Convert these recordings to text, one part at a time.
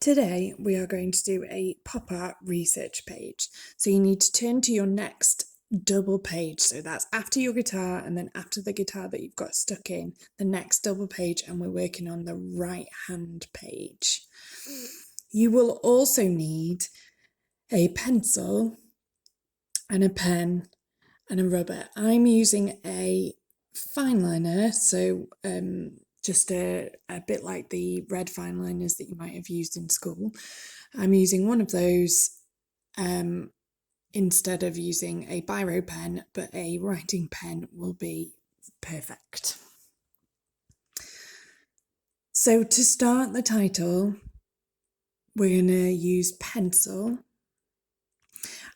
Today we are going to do a pop art research page. So you need to turn to your next double page. So that's after your guitar and then after the guitar that you've got stuck in, the next double page, and we're working on the right hand page. You will also need a pencil and a pen and a rubber. I'm using a fine liner, so just a bit like the red fine liners that you might have used in school. I'm using one of those instead of using a biro pen, but a writing pen will be perfect. So to start the title, we're going to use pencil,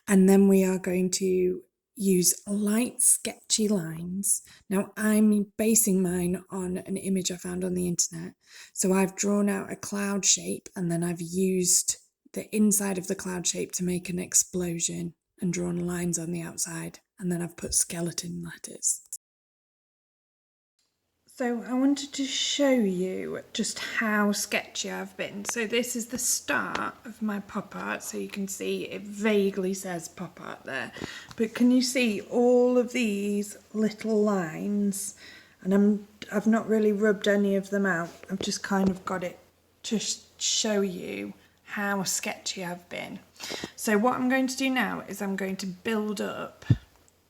and then we are going to use light sketchy lines. Now I'm basing mine on an image I found on the internet. So I've drawn out a cloud shape and then I've used the inside of the cloud shape to make an explosion and drawn lines on the outside, and then I've put skeleton letters. So I wanted to show you just how sketchy I've been. So this is the start of my pop art. So you can see it vaguely says pop art there. But can you see all of these little lines? And I've not really rubbed any of them out. I've just kind of got it to show you how sketchy I've been. So what I'm going to do now is I'm going to build up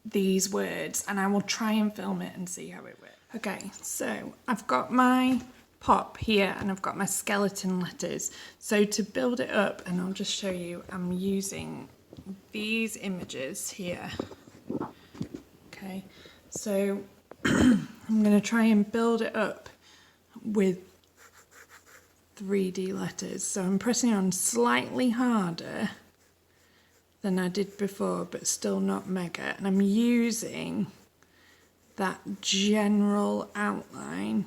these words and I will try and film it and see how it works. Okay, so I've got my pop here and I've got my skeleton letters. So to build it up, and I'll just show you, I'm using these images here. Okay, so I'm going to try and build it up with 3D letters. So I'm pressing on slightly harder than I did before, but still not mega. And I'm using that general outline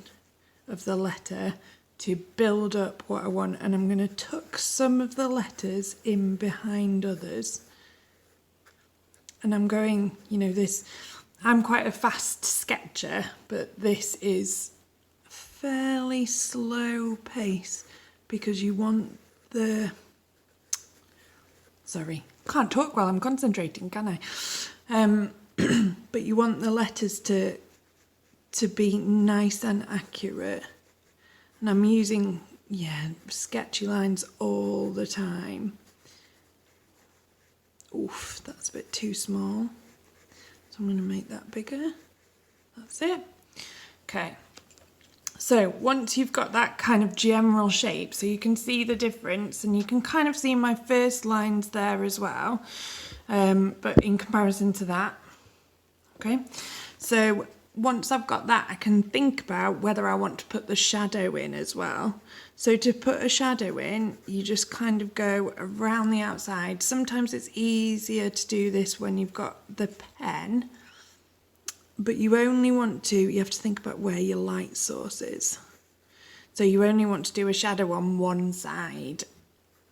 of the letter to build up what I want, and I'm going to tuck some of the letters in behind others. And I'm going, I'm quite a fast sketcher, but this is a fairly slow pace because you want can't talk while I'm concentrating, can I? But you want the letters to be nice and accurate. And I'm using, sketchy lines all the time. Oof, that's a bit too small. So I'm going to make that bigger. That's it. Okay. So once you've got that kind of general shape, so you can see the difference, and you can kind of see my first lines there as well. But in comparison to that, okay, so once I've got that, I can think about whether I want to put the shadow in as well. So to put a shadow in, you just kind of go around the outside. Sometimes it's easier to do this when you've got the pen, but you have to think about where your light source is. So you only want to do a shadow on one side,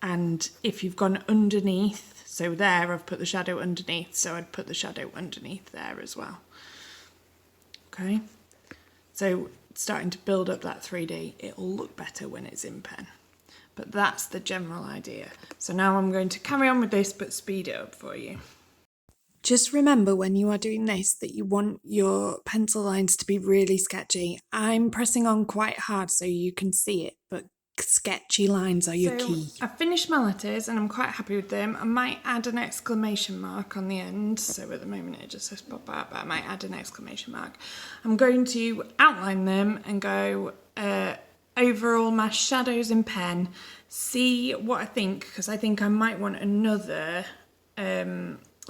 and if you've gone underneath, so there I've put the shadow underneath, so I'd put the shadow underneath there as well. Okay, so starting to build up that 3D, it'll look better when it's in pen. But that's the general idea. So now I'm going to carry on with this, but speed it up for you. Just remember when you are doing this that you want your pencil lines to be really sketchy. I'm pressing on quite hard so you can see it, but sketchy lines are your key. I've finished my letters and I'm quite happy with them. I might add an exclamation mark on the end. So at the moment it just says pop art, but I might add an exclamation mark. I'm going to outline them and go over all my shadows in pen, see what I think, because I think I might want another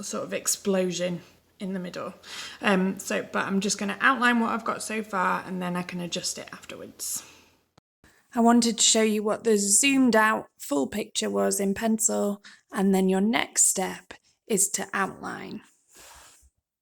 sort of explosion in the middle. But I'm just going to outline what I've got so far and then I can adjust it afterwards. I wanted to show you what the zoomed out full picture was in pencil, and then your next step is to outline.